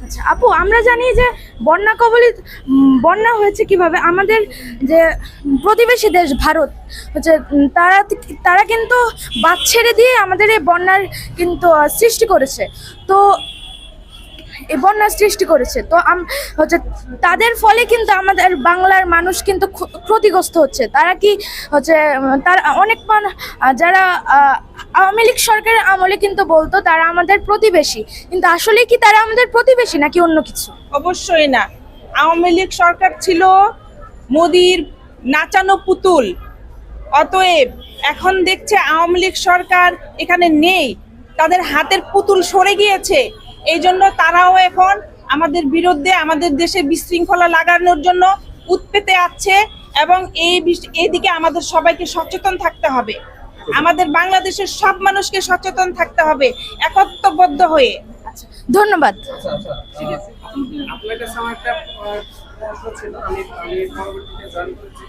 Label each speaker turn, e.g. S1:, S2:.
S1: আচ্ছা আপু, আমরা জানি যে বন্যা কবলিত বন্যা হয়েছে কিভাবে। আমাদের যে প্রতিবেশী দেশ ভারত হচ্ছে, তারা তারা কিন্তু বাঁধ ছেড়ে দিয়ে আমাদের এই বন্যার কিন্তু সৃষ্টি করেছে। তো এই বন্যার সৃষ্টি করেছে, তো হচ্ছে তাদের ফলে কিন্তু আমাদের বাংলার মানুষ কিন্তু ক্ষতিগ্রস্ত হচ্ছে। তারা কি হচ্ছে তারা অনেক যারা আওয়ামী লীগ সরকারের আমলে কিন্তু বলতো তারা আমাদের প্রতিবেশী, কিন্তু আসলে কি তারা আমাদের প্রতিবেশী নাকি অন্য কিছু?
S2: অবশ্যই না। আওয়ামী লীগ সরকার ছিল মোদির নাচানো পুতুল। অতএব এখন দেখছে আওয়ামী লীগ সরকার এখানে নেই, তাদের হাতের পুতুল সরে গিয়েছে। এই জন্য তারাও এখন আমাদের বিরুদ্ধে, আমাদের দেশে বিশৃঙ্খলা লাগানোর জন্য উৎপেতে আছে। এবং এইদিকে আমাদের সবাইকে সচেতন থাকতে হবে, আমাদের বাংলাদেশের সব মানুষকে সচেতন থাকতে হবে একত্রবদ্ধ হয়ে।
S1: আচ্ছা, ধন্যবাদ।
S3: ঠিক আছে, আপনার কাছে আমার একটা প্রশ্ন ছিল, আমি পরবর্তীতে জয়েন করেছি।